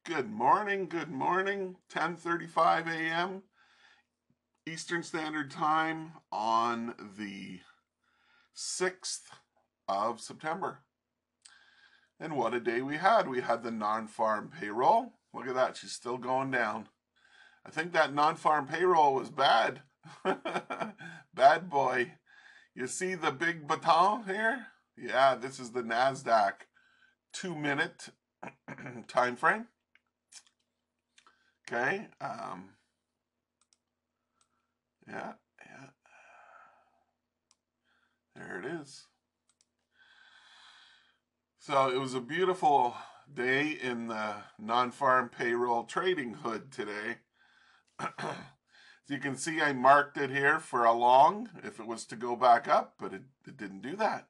Good morning, 10:35 a.m. Eastern Standard Time on the 6th of September. And what a day we had. We had the non-farm payroll. Look at that, she's still going down. I think that non-farm payroll was bad. Bad boy. You see the big baton here? Yeah, this is the NASDAQ 2-minute time frame. Okay, yeah, there it is. So it was a beautiful day in the non-farm payroll trading hood today. As you can see, I marked it here for a long if it was to go back up, but it didn't do that.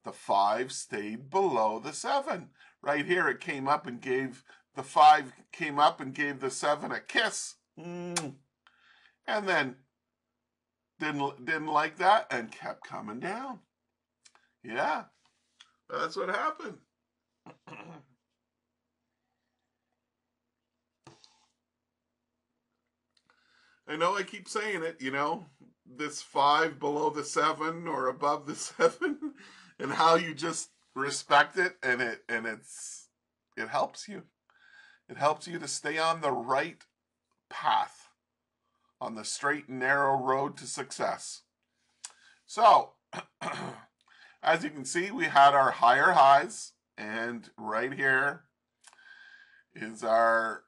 The 5 stayed below the 7. Right here it came up and gave the 5 came up and gave the 7 a kiss. And then didn't like that and kept coming down. Yeah, that's what happened. I know I keep saying it, this 5 below the 7 or above the 7, and how you just respect it, and it helps you. It helps you to stay on the right path, on the straight and narrow road to success. So, as you can see, we had our higher highs, and right here is our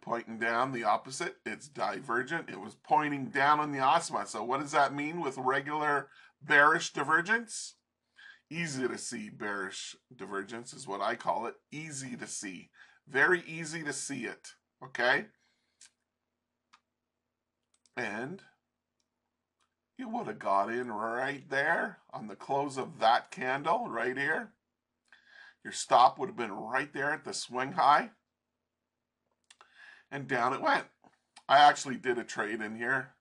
pointing down the opposite. It's divergent. It was pointing down on the OSMA. So what does that mean with regular bearish divergence? Easy to see bearish divergence is what I call it. Easy to see. Very easy to see it. Okay? And you would have got in right there on the close of that candle right here. Your stop would have been right there at the swing high. And down it went. I actually did a trade in here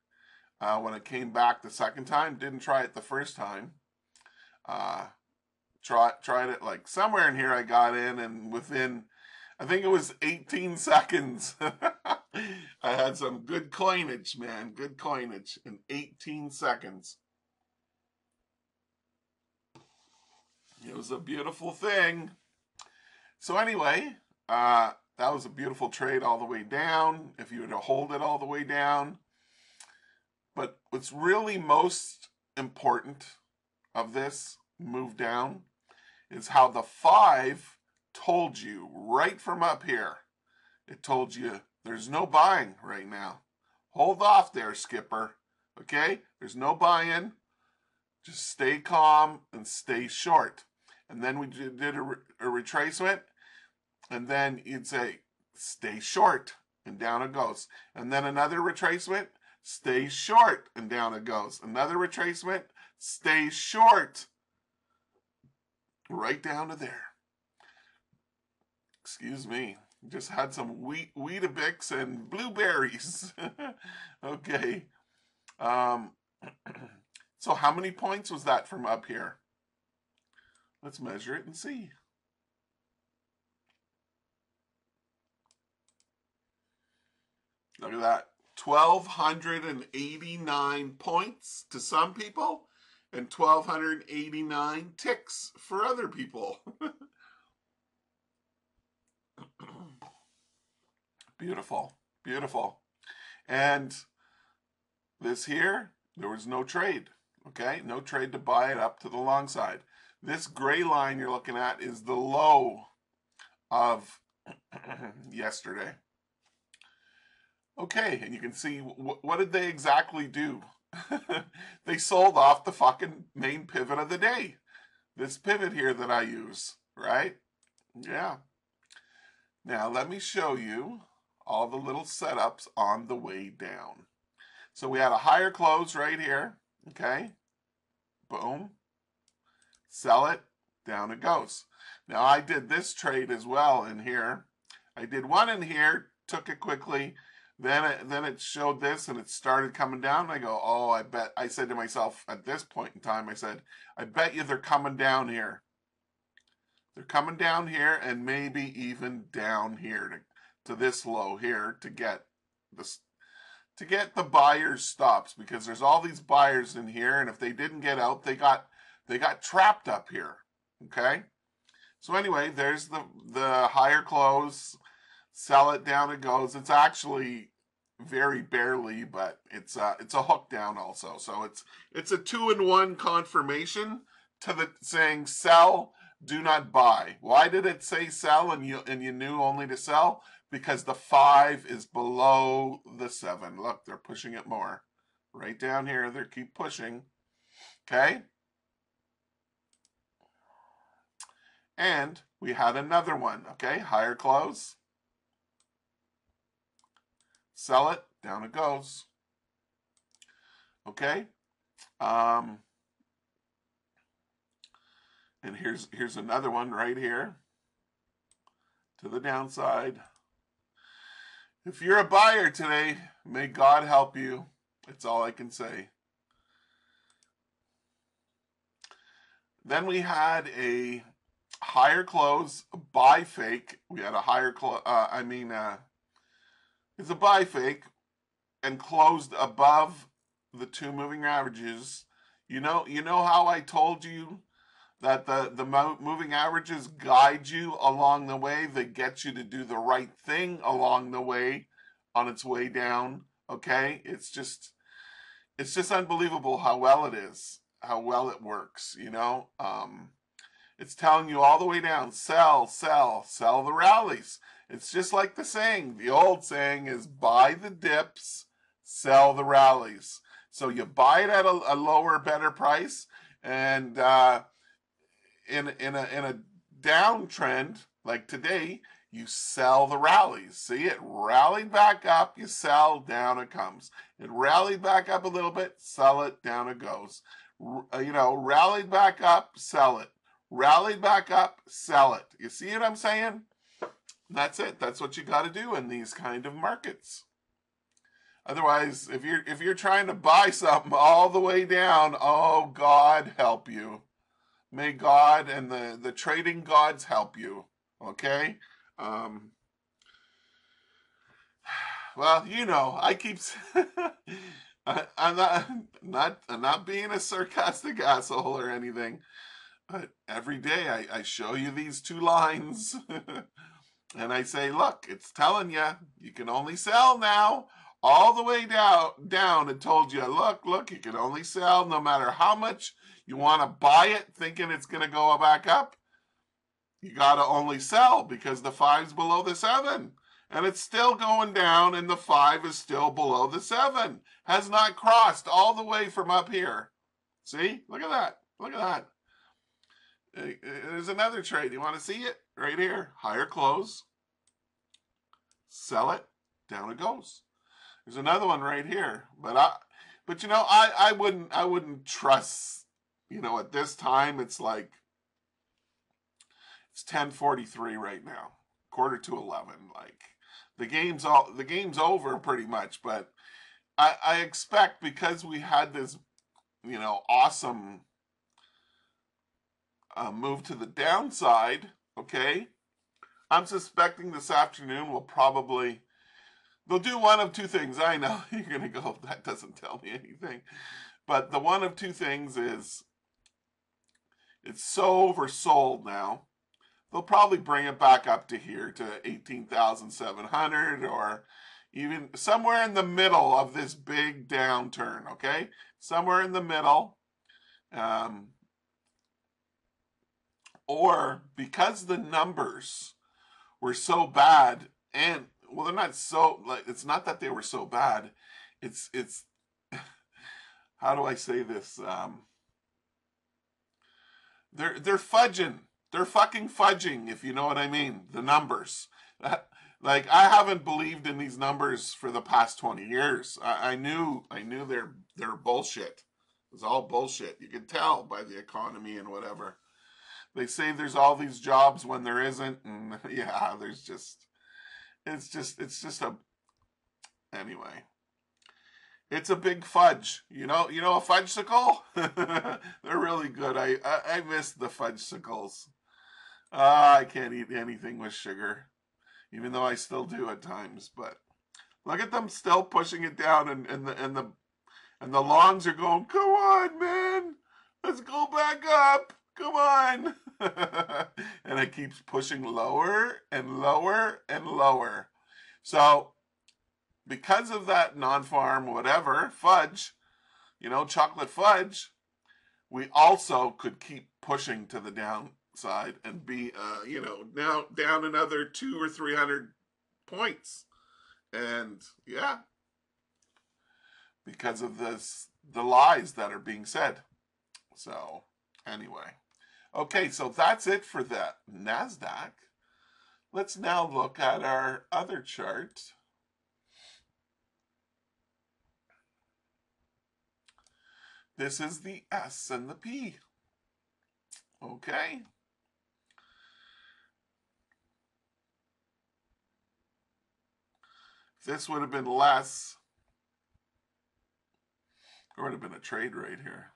when it came back the second time. Didn't try it the first time. Tried it like somewhere in here. I got in, and within, I think it was 18 seconds, I had some good coinage, man. Good coinage in 18 seconds. It was a beautiful thing. So anyway, that was a beautiful trade all the way down, if you were to hold it all the way down. But what's really most important of this move down is how the 5 told you right from up here. It told you there's no buying right now. Hold off there, skipper. Okay? There's no buying. Just stay calm and stay short. And then we did a retracement. And then you'd say, stay short, and down it goes. And then another retracement, stay short, and down it goes. Another retracement, stay short. Right down to there. Excuse me. Just had some Weetabix and blueberries. Okay. So how many points was that from up here? Let's measure it and see. Look at that. 1,289 points to some people and 1,289 ticks for other people. Beautiful. Beautiful. And this here, there was no trade. Okay? No trade to buy it up to the long side. This gray line you're looking at is the low of yesterday. Okay, and you can see what did they exactly do? They sold off the fucking main pivot of the day. This pivot here that I use, right? Yeah. Now let me show you all the little setups on the way down. So we had a higher close right here, okay? Boom. Sell it, down it goes. Now I did this trade as well in here. I did one in here, took it quickly. Then it showed this and it started coming down. I go, oh, I said to myself at this point in time, I said, I bet you they're coming down here. They're coming down here and maybe even down here to this low here to get this, to get the buyers stops, because there's all these buyers in here, and if they didn't get out, they got trapped up here. Okay, so anyway, there's the higher close. Sell it, down it goes. It's actually very barely, but it's a hook down also. So it's a 2-in-1 confirmation to the saying sell, do not buy. Why did it say sell and you knew only to sell? Because the 5 is below the 7. Look, they're pushing it more. Right down here, they keep pushing. Okay? And we had another one, okay? Higher close. Sell it, down it goes. Okay? And here's another one right here to the downside. If you're a buyer today, may God help you. That's all I can say. Then we had a higher close, a buy fake. We had a higher close, it's a buy fake and closed above the 2 moving averages. You know how I told you that the moving averages guide you along the way. They get you to do the right thing along the way on its way down. Okay, it's just unbelievable how well it is, how well it works. It's telling you all the way down, sell, sell, sell the rallies. It's just like the saying. The old saying is buy the dips, sell the rallies. So you buy it at a lower, better price, and in a downtrend like today, you sell the rallies. See, it rallied back up, you sell, down it comes. It rallied back up a little bit, sell it, down it goes. Rallied back up, sell it. Rallied back up, sell it. You see what I'm saying? That's it. That's what you got to do in these kind of markets. Otherwise, if you're trying to buy something all the way down, oh, God help you. May God and the trading gods help you. Okay? Well, I keep I'm not being a sarcastic asshole or anything, but every day I show you these 2 lines and I say, look, it's telling you can only sell now. All the way down it told you, look, you can only sell no matter how much you want to buy it thinking it's going to go back up. You got to only sell because the 5's below the 7. And it's still going down, and the 5 is still below the 7. Has not crossed all the way from up here. See? Look at that. Look at that. There's another trade. You want to see it? Right here. Higher close. Sell it. Down it goes. There's another one right here. But I wouldn't trust, at this time it's like it's 10:43 right now. 10:45. Like the game's over pretty much, but I expect, because we had this awesome move to the downside, okay, I'm suspecting this afternoon they'll do one of 2 things. I know you're gonna go, that doesn't tell me anything, but the one of 2 things is it's so oversold now. They'll probably bring it back up to here to 18,700, or even somewhere in the middle of this big downturn, okay? Somewhere in the middle. Or because the numbers were so bad, and well, they're not so, it's not that they were so bad. It's how do I say this? They're fudging. They're fucking fudging, if you know what I mean. The numbers. Like, I haven't believed in these numbers for the past 20 years. I knew they're bullshit. It was all bullshit. You can tell by the economy and whatever. They say there's all these jobs when there isn't, and yeah, it's just anyway. It's a big fudge. You know a fudgesicle? They're really good. I miss the fudgesicles. I can't eat anything with sugar. even though I still do at times. But look at them still pushing it down, and the longs are going, come on, man, let's go back up, come on. And it keeps pushing lower and lower and lower. So because of that non-farm whatever fudge, chocolate fudge, we also could keep pushing to the downside and be now down another 200 or 300 points. And yeah, because of the lies that are being said. So anyway, okay, so that's it for the NASDAQ. Let's now look at our other chart. This is the S and the P. Okay. If this would have been less, there would have been a trade right here.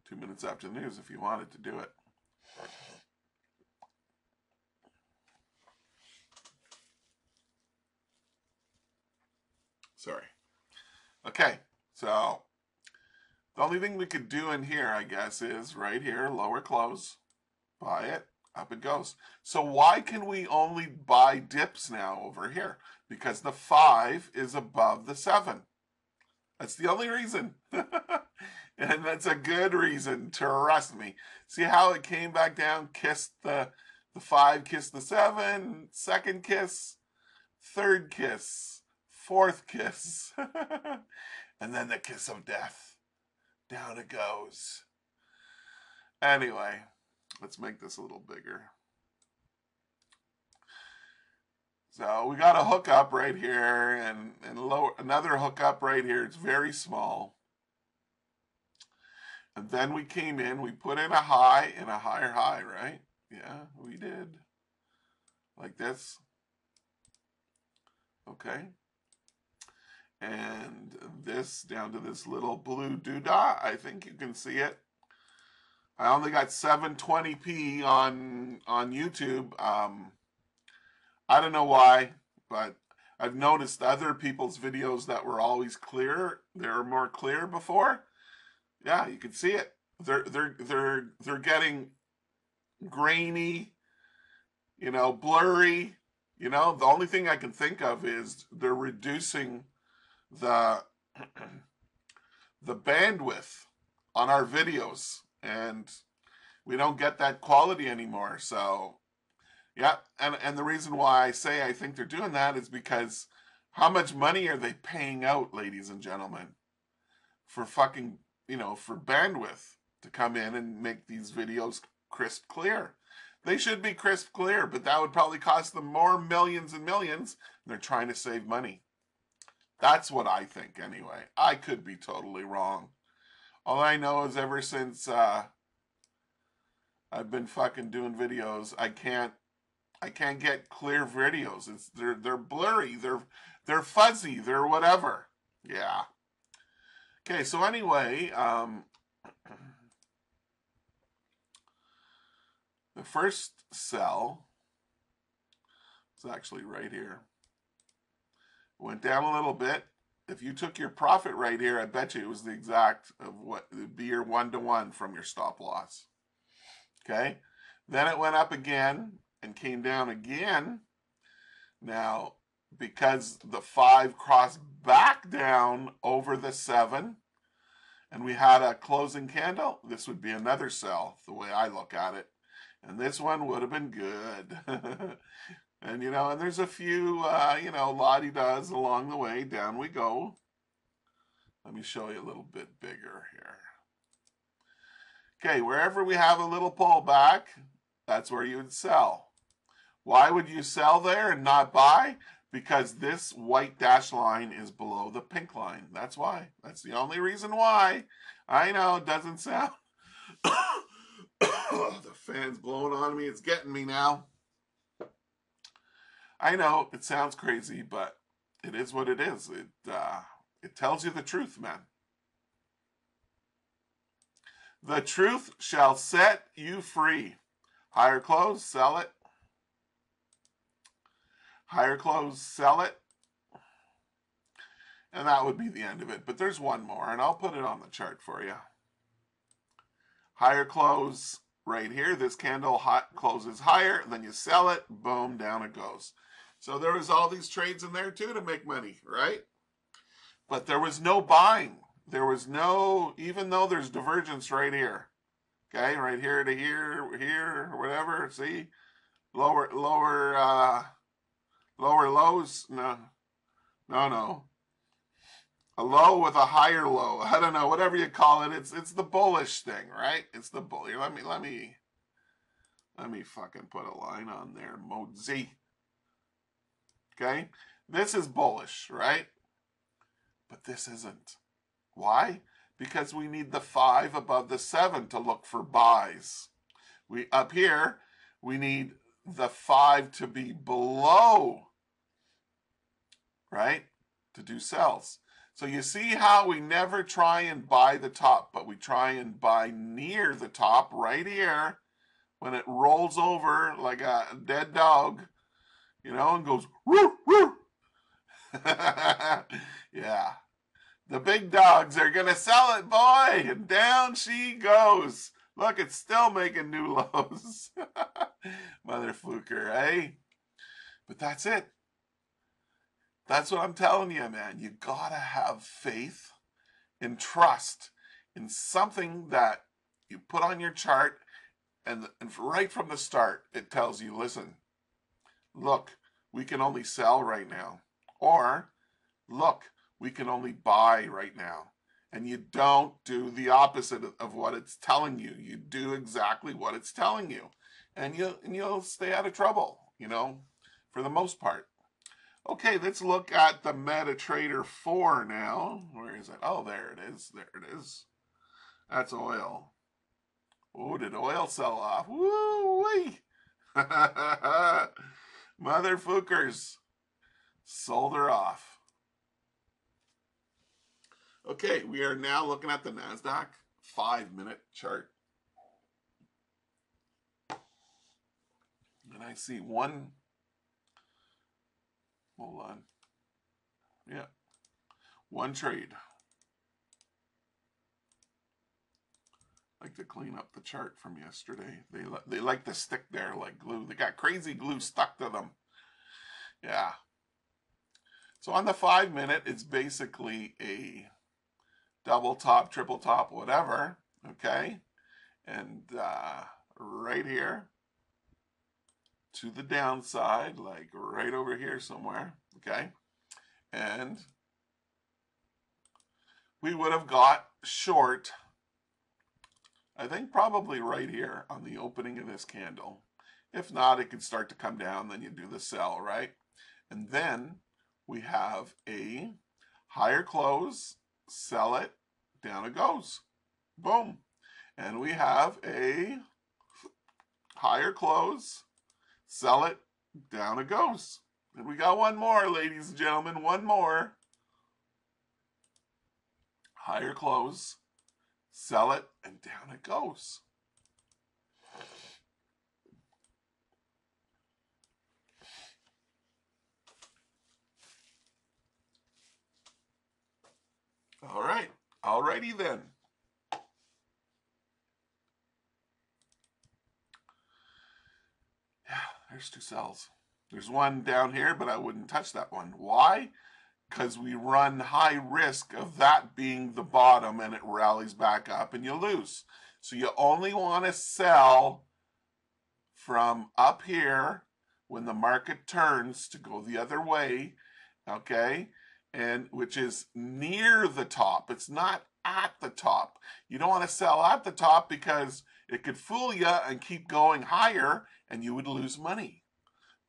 2 minutes after the news if you wanted to do it. Sorry. Okay, so the only thing we could do in here, I guess, is right here, lower close, buy it, up it goes. So why can we only buy dips now over here? Because the 5 is above the 7. That's the only reason. And that's a good reason, trust me. See how it came back down, kissed the 5, kissed the 7, second kiss, third kiss, fourth kiss, and then the kiss of death. Down it goes. Anyway, let's make this a little bigger. So we got a hookup right here and another hookup right here. It's very small. And then we came in, we put in a high and a higher high, right? Yeah, we did. Like this. Okay. And this down to this little blue doodah. I think you can see it. I only got 720p on YouTube. I don't know why, but I've noticed other people's videos that were always clear. They were more clear before. Yeah, you can see it. They're getting grainy, blurry. The only thing I can think of is they're reducing the bandwidth on our videos, and we don't get that quality anymore. So yeah, and the reason why I say I think they're doing that is because how much money are they paying out, ladies and gentlemen, for fucking, for bandwidth to come in and make these videos crisp clear? They should be crisp clear, but that would probably cost them more millions and millions. They're trying to save money. That's what I think anyway. I could be totally wrong. All I know is ever since I've been fucking doing videos, I can't get clear videos. They're blurry, they're fuzzy, they're whatever. Yeah. Okay, so anyway, the first sell is actually right here. Went down a little bit. If you took your profit right here, I bet you it was the exact of what would be your 1-to-1 from your stop loss. Okay, then it went up again and came down again. Now, because the 5 crossed back down over the 7, and we had a closing candle, this would be another sell, the way I look at it. And this one would have been good. And, and there's a few, la-di-das along the way. Down we go. Let me show you a little bit bigger here. Okay, wherever we have a little pullback, that's where you would sell. Why would you sell there and not buy? Because this white dash line is below the pink line. That's why. That's the only reason why. I know, it doesn't sound... The fan's blowing on me. It's getting me now. I know it sounds crazy, but it is what it is. It tells you the truth, man. The truth shall set you free. Higher close, sell it. higher close, sell it. And that would be the end of it. But there's one more, and I'll put it on the chart for you. Higher close right here. This candle closes higher, then you sell it, boom, down it goes. So there was all these trades in there too to make money, right? But there was no buying. There was no, even though there's divergence right here. Okay, right here to here, here, whatever. See, lower lows. No. A low with a higher low. I don't know, whatever you call it. It's the bullish thing, right? It's the bullish. Let me fucking put a line on there. Mode Z. Okay, this is bullish, right? But this isn't. Why? Because we need the 5 above the 7 to look for buys. Up here, we need the 5 to be below, right, to do sells. So you see how we never try and buy the top, but we try and buy near the top right here when it rolls over like a dead dog, you know, and goes, woo, woo. Yeah. The big dogs are going to sell it, boy. And down she goes. Look, it's still making new lows. Mother fluker, eh? But that's it. That's what I'm telling you, man. You got to have faith and trust in something that you put on your chart, and right from the start, it tells you, listen, look, we can only sell right now. Or, look, we can only buy right now. And you don't do the opposite of what it's telling you. You do exactly what it's telling you. And you'll stay out of trouble, you know, for the most part. Okay, let's look at the MetaTrader 4 now. Where is it? Oh, there it is. There it is. That's oil. Oh, did oil sell off? Woo-wee! Mother fookers. Sold her off. Okay, we are now looking at the NASDAQ 5-minute chart. And I see one. Hold on. Yeah. One trade. I like to clean up the chart from yesterday. They like to stick there like glue. They got crazy glue stuck to them. Yeah. So on the 5-minute, it's basically a double top, triple top, whatever. Okay. And right here to the downside, like right over here somewhere. Okay. And we would have got short, I think probably right here on the opening of this candle. If not, it could start to come down, then you do the sell, right? And then we have a higher close, sell it, down it goes. Boom. And we have a higher close, sell it, down it goes. And we got one more, ladies and gentlemen, one more. Higher close, sell it, and down it goes. All right. Alrighty then. Yeah, there's two cells. There's one down here, but I wouldn't touch that one. Why? Because we run high risk of that being the bottom and it rallies back up and you lose. So you only want to sell from up here when the market turns to go the other way, okay? And which is near the top. It's not at the top. You don't want to sell at the top because it could fool you and keep going higher and you would lose money.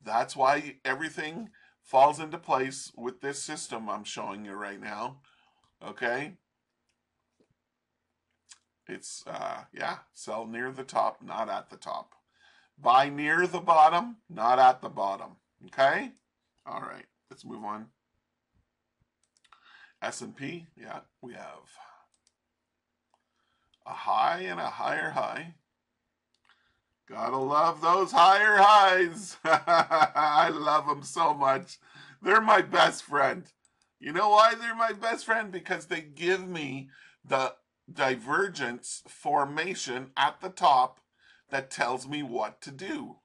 That's why everything falls into place with this system I'm showing you right now. Okay? It's, yeah, sell near the top, not at the top. Buy near the bottom, not at the bottom. Okay? All right, let's move on. S&P, yeah, we have a high and a higher high. Gotta love those higher highs. I love them so much. They're my best friend. You know why they're my best friend? Because they give me the divergence formation at the top that tells me what to do.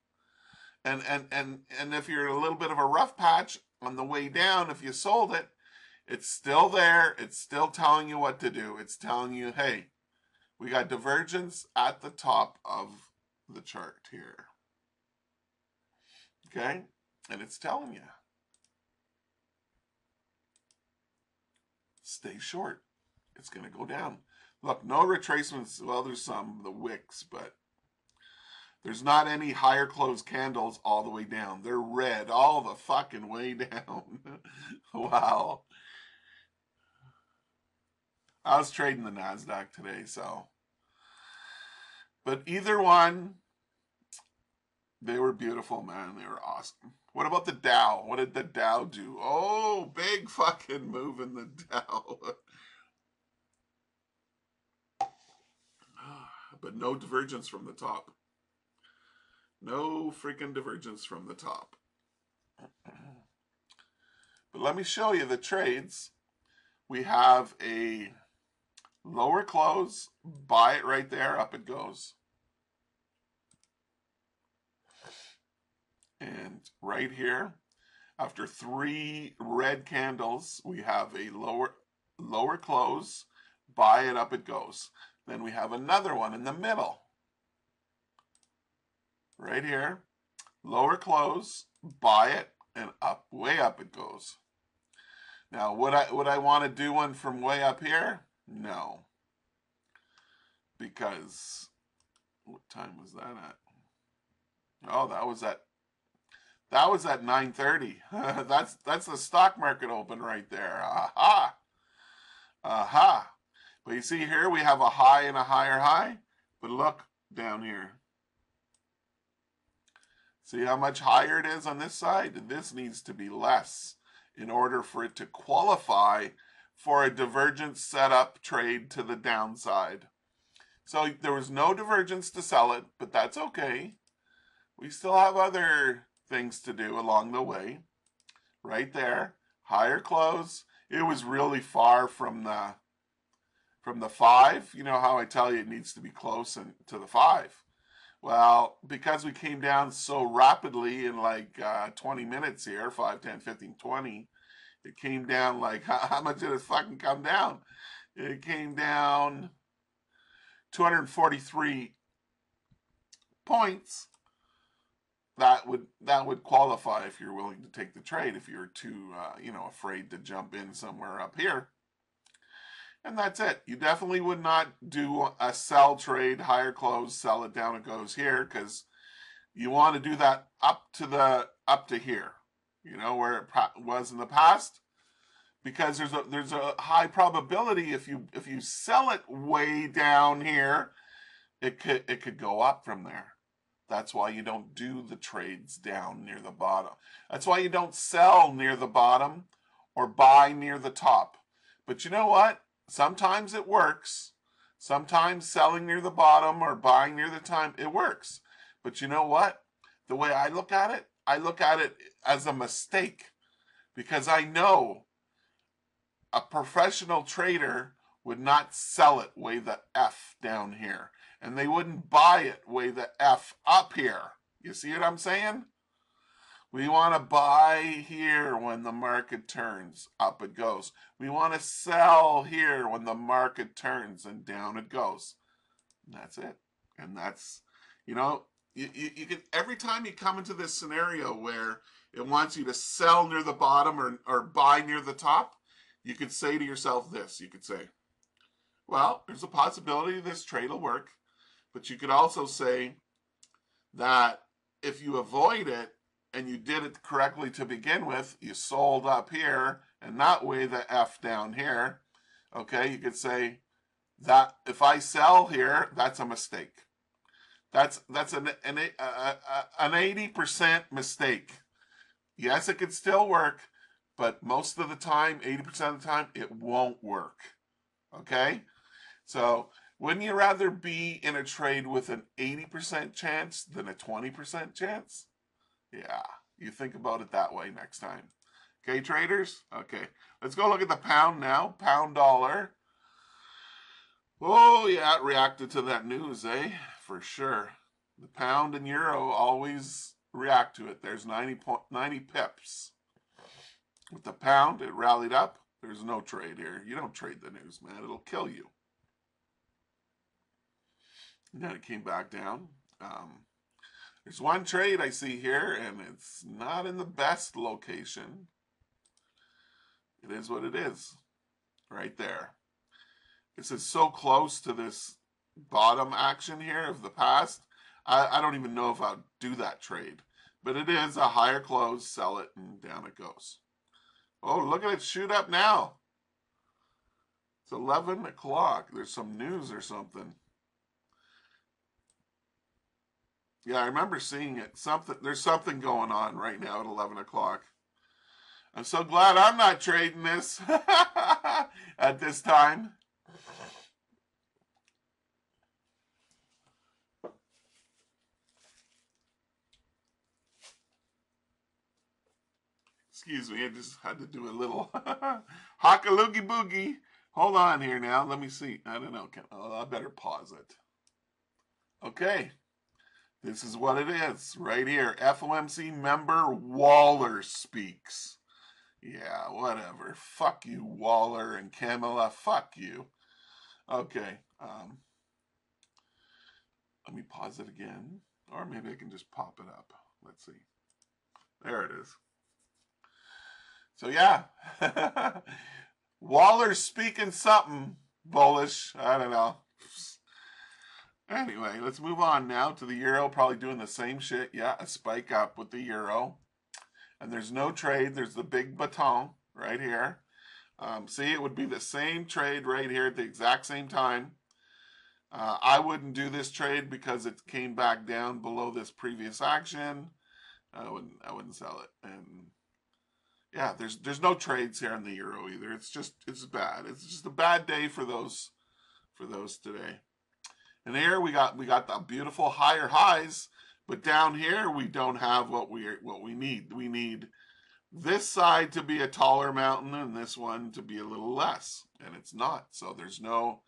And if you're a little bit of a rough patch on the way down, if you sold it, it's still there. It's still telling you what to do. It's telling you, hey, we got divergence at the top of the chart here. Okay? And it's telling you, stay short. It's going to go down. Look, no retracements. Well, there's some, the wicks, but there's not any higher close candles all the way down. They're red all the fucking way down. Wow. I was trading the NASDAQ today, so. But either one, they were beautiful, man. They were awesome. What about the Dow? What did the Dow do? Oh, big fucking move in the Dow. But no divergence from the top. No freaking divergence from the top. But let me show you the trades. We have a lower close, buy it right there, up it goes. And right here, after 3 red candles, we have a lower close, buy it, up it goes. Then we have another one in the middle. Right here, lower close, buy it, and up, way up it goes. Now, would I want to do one from way up here? No. Because, what time was that at? Oh, that was at 9:30. That's the stock market open right there. Aha. Aha. But you see here, we have a high and a higher high. But look down here. See how much higher it is on this side? This needs to be less in order for it to qualify for a divergence setup trade to the downside. So there was no divergence to sell it, but that's okay. We still have other things to do along the way. Right there, higher close. It was really far from the 5. You know how I tell you it needs to be close to the 5. Well, because we came down so rapidly in like 20 minutes here, 5, 10, 15, 20, it came down like, how much did it fucking come down? It came down 243 points. That would qualify if you're willing to take the trade, if you're too, afraid to jump in somewhere up here. And that's it. You definitely would not do a sell trade, higher close, sell it down, it goes here, because you want to do that up to here, where it was in the past, because there's a high probability if you sell it way down here, it could go up from there. That's why you don't do the trades down near the bottom. That's why you don't sell near the bottom or buy near the top. But you know what? Sometimes it works. Sometimes selling near the bottom or buying near the top, it works. But you know what? The way I look at it as a mistake, because I know a professional trader would not sell it way the F down here. And they wouldn't buy it way the F up here. You see what I'm saying? We want to buy here when the market turns, up it goes. We want to sell here when the market turns, and down it goes. And that's it. And that's, you can, every time you come into this scenario where it wants you to sell near the bottom or buy near the top, you could say to yourself this. You could say, well, there's a possibility this trade will work. But you could also say that if you avoid it and you did it correctly to begin with, you sold up here and not way the F down here, okay, you could say that if I sell here, that's a mistake. That's an 80% mistake. Yes, it could still work, but most of the time, 80% of the time, it won't work. Okay? So Wouldn't you rather be in a trade with an 80% chance than a 20% chance? Yeah, you think about it that way next time. Okay, traders? Okay, let's go look at the pound now. Pound dollar. Oh, yeah, it reacted to that news, eh? For sure. The pound and euro always react to it. There's 90 pips. With the pound, it rallied up. There's no trade here. You don't trade the news, man. It'll kill you. And then it came back down. There's one trade I see here, and it's not in the best location. It is what it is. Right there. This is so close to this bottom action here of the past. I don't even know if I'll do that trade. But it is a higher close, sell it, and down it goes. Oh, look at it shoot up now. It's 11 o'clock. There's some news or something. Yeah, I remember seeing it. There's something going on right now at 11 o'clock. I'm so glad I'm not trading this at this time. Excuse me, I just had to do a little hockaloogie boogie. Hold on here now. Let me see. I don't know. I better pause it. Okay. This is what it is right here. FOMC member Waller speaks. Yeah, whatever. Fuck you, Waller and Kamala. Fuck you. Okay. Let me pause it again. Or maybe I can just pop it up. Let's see. There it is. So yeah. Waller's speaking something bullish. I don't know. Anyway, let's move on now to the euro. Probably doing the same shit. Yeah, a spike up with the euro. And there's no trade. There's the big baton right here. See, it would be the same trade right here at the exact same time. I wouldn't do this trade because it came back down below this previous action. I wouldn't sell it. And yeah, there's no trades here on the euro either. It's bad. It's just a bad day for those today. And here we got the beautiful higher highs, but down here we don't have what we need. We need this side to be a taller mountain and this one to be a little less, and it's not. So there's no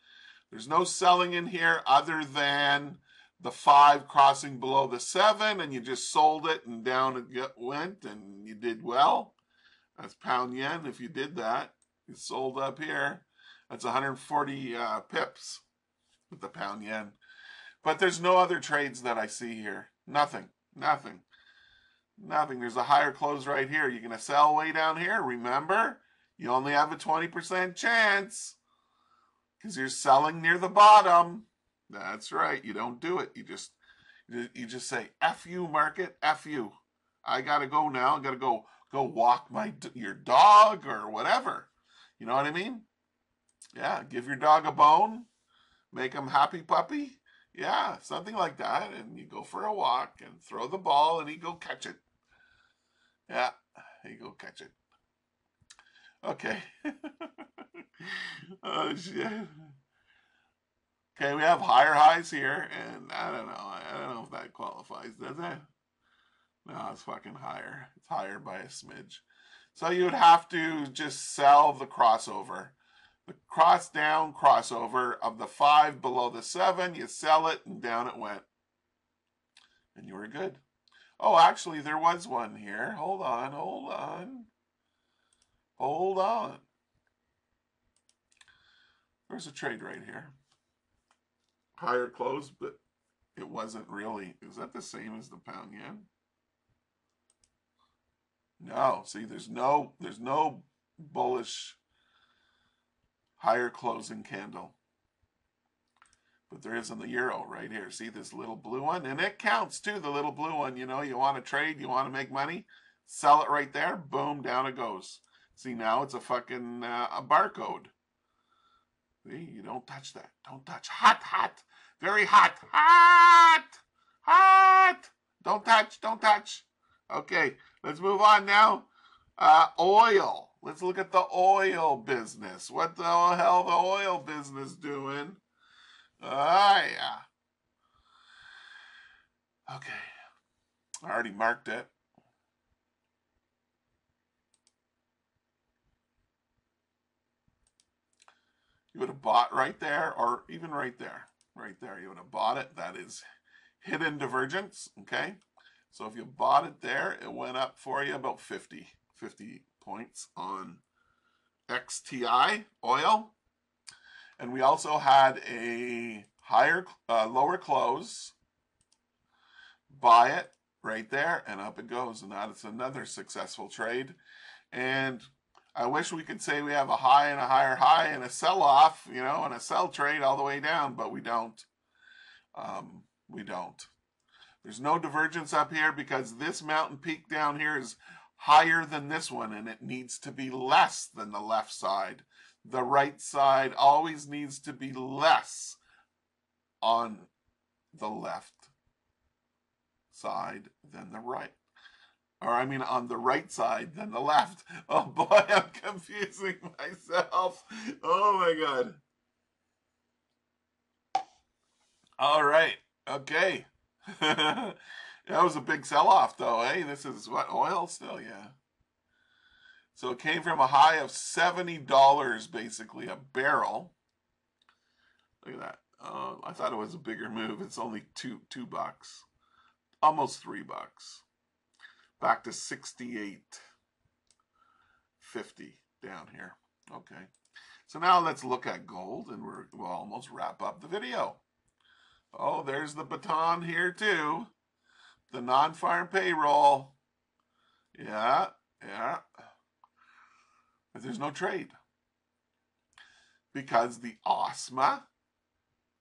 selling in here other than the 5 crossing below the 7, and you just sold it and down it went, and you did well. That's pound yen. If you did that, you sold up here. That's 140 pips. With the pound yen. But there's no other trades that I see here. Nothing. There's a higher close right here. You're going to sell way down here. Remember, you only have a 20% chance because you're selling near the bottom. That's right. You don't do it. You just say, F you, market, F you. I got to go now. I got to go walk your dog or whatever. You know what I mean? Yeah, give your dog a bone. Make him happy puppy. Yeah, something like that. And you go for a walk and throw the ball and he go catch it. Yeah, he go catch it. Okay. Oh, shit. Okay, we have higher highs here. And I don't know if that qualifies, does it? No, it's fucking higher. It's higher by a smidge. So you would have to just sell the crossover. The cross down crossover of the 5 below the 7, you sell it and down it went. And you were good. Oh, actually, there was one here. Hold on. There's a trade right here. Higher close, but it wasn't really. Is that the same as the pound yen? No, see, there's no bullish higher closing candle. But there is in the euro right here. See this little blue one? And it counts too, the little blue one. You know, you want to trade, you want to make money, sell it right there, boom, down it goes. See, now it's a fucking a barcode. See, you don't touch that. Don't touch. Hot. Very hot. Hot. Don't touch. Okay, let's move on now. Oil. Let's look at the oil business. What the hell the oil business doing? Ah, yeah. Okay. I already marked it. You would have bought right there, or even right there. Right there, you would have bought it. That is hidden divergence, okay? So if you bought it there, it went up for you about 50 points on XTI oil. And we also had a lower close. Buy it right there, and up it goes. And that's another successful trade. And I wish we could say we have a high and a higher high and a sell-off, you know, and a sell trade all the way down, but we don't. We don't. There's no divergence up here because this mountain peak down here is higher than this one, and it needs to be less than the left side. The right side always needs to be less on the left side than the right. Or I mean on the right side than the left. Oh boy, I'm confusing myself. Oh my God. All right. Okay. That was a big sell-off though, eh? This is what, oil still? Yeah. So it came from a high of $70 basically a barrel. Look at that. I thought it was a bigger move. It's only $2, almost $3. Back to 68.50 down here. Okay. So now let's look at gold, and we'll almost wrap up the video. Oh, there's the baton here too. The non-farm payroll. Yeah, yeah. But there's no trade. Because the OSMA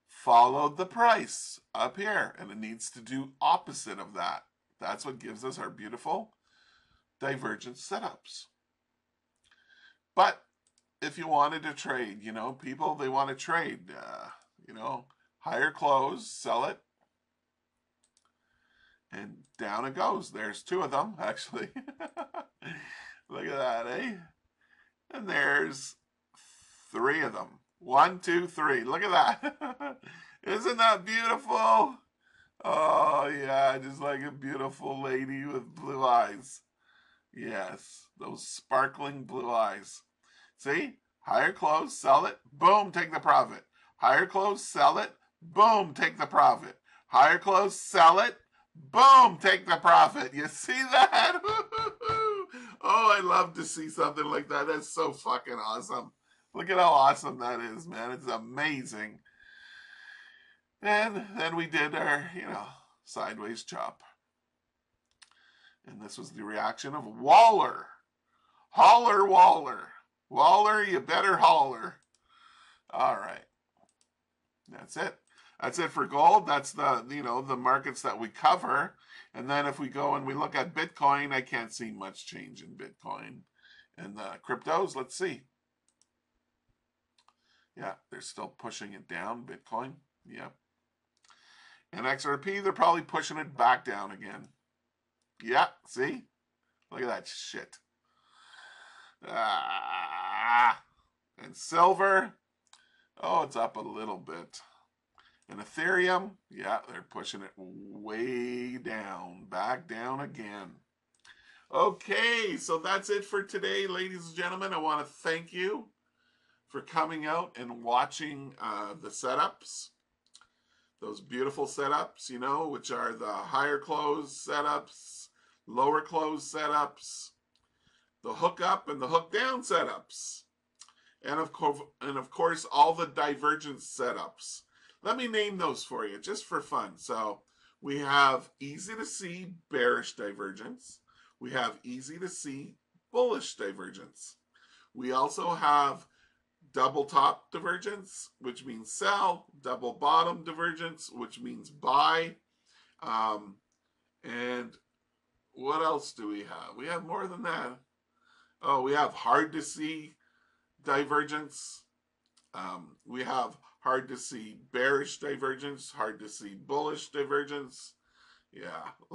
followed the price up here, and it needs to do opposite of that. That's what gives us our beautiful divergence setups. But if you wanted to trade, you know, people, they want to trade, you know, higher close, sell it, and down it goes. There's two of them, actually. Look at that, eh? And there's three of them. 1, 2, 3. Look at that. Isn't that beautiful? Oh, yeah, just like a beautiful lady with blue eyes. Yes, those sparkling blue eyes. See? Higher close, sell it, boom, take the profit. Higher close, sell it, boom, take the profit. Higher close, sell it, boom, take the profit. You see that? Oh, I love to see something like that. That's so fucking awesome. Look at how awesome that is, man. It's amazing. And then we did our, you know, sideways chop. And this was the reaction of Waller. Holler, Waller. Waller, you better holler. All right. That's it. That's it for gold. That's the, you know, the markets that we cover. And then if we go and we look at Bitcoin, I can't see much change in Bitcoin. And the cryptos, let's see. Yeah, they're still pushing it down, Bitcoin. Yep. And XRP, they're probably pushing it back down again. Yeah, see? Look at that shit. And silver, oh, it's up a little bit. And Ethereum, yeah, they're pushing it way down, back down again. Okay, so that's it for today, ladies and gentlemen. I want to thank you for coming out and watching the setups. Those beautiful setups, you know, which are the higher close setups, lower close setups, the hook up and the hook down setups, and of course all the divergence setups. Let me name those for you just for fun. So we have easy to see bearish divergence. We have easy to see bullish divergence. We also have double top divergence, which means sell, double bottom divergence, which means buy. And what else do we have? We have more than that. Oh, we have hard to see divergence. We have hard to see bearish divergence, hard to see bullish divergence. Yeah, a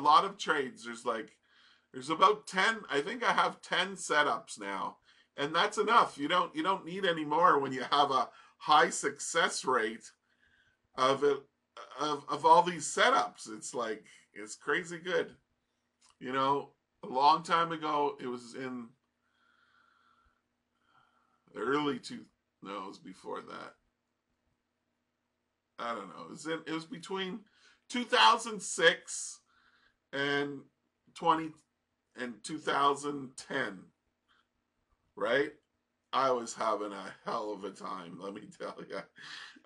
lot of trades. There's about 10. I think I have 10 setups now. And that's enough. You don't need any more when you have a high success rate of it, of all these setups. It's like, it's crazy good. You know, a long time ago, it was in the early no, it was before that. I don't know. It was between 2006 and 20 and 2010, right? I was having a hell of a time, let me tell you.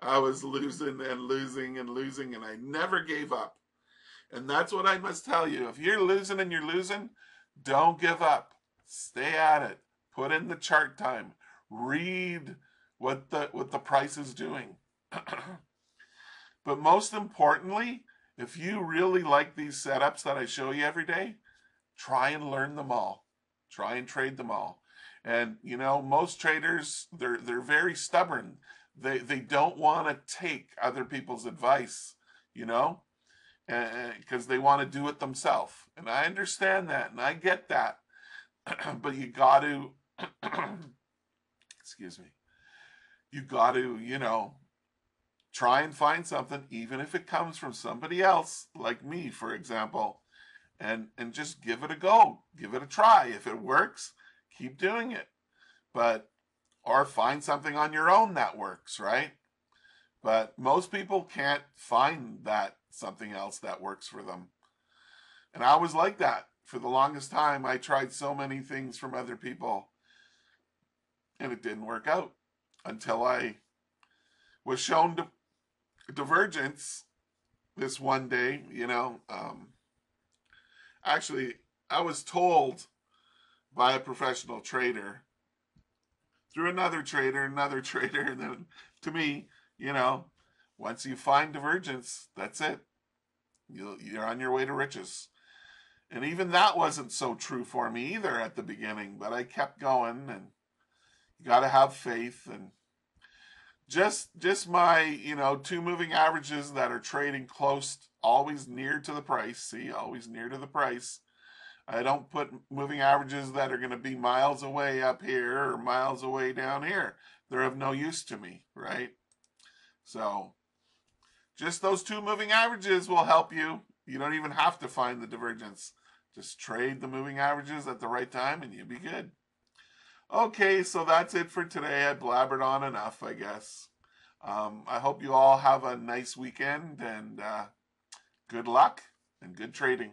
I was losing and losing and losing, and I never gave up. And that's what I must tell you. If you're losing and you're losing, don't give up. Stay at it. Put in the chart time. Read what the price is doing. But most importantly, if you really like these setups that I show you every day, try and learn them all. Try and trade them all. And you know, most traders, they're very stubborn. They don't want to take other people's advice, you know, because they want to do it themselves. And I understand that, and I get that. But you got to, excuse me, you got to, you know, try and find something, even if it comes from somebody else, like me, for example, and just give it a go. Give it a try. If it works, keep doing it. But, or find something on your own that works, right? But most people can't find that something else that works for them. And I was like that for the longest time. I tried so many things from other people, and it didn't work out until I was shown Divergence this one day, you know. Actually, I was told by a professional trader through another trader, and then to me, you know, once you find Divergence, that's it. You're on your way to riches. And even that wasn't so true for me either at the beginning, but I kept going, and you got to have faith. And just my, you know, two moving averages that are trading close, always near to the price. See, always near to the price. I don't put moving averages that are going to be miles away up here or miles away down here. They're of no use to me, right? So just those two moving averages will help you. You don't even have to find the divergence. Just trade the moving averages at the right time and you'll be good. Okay, so that's it for today. I blabbered on enough, I guess. I hope you all have a nice weekend, and good luck and good trading.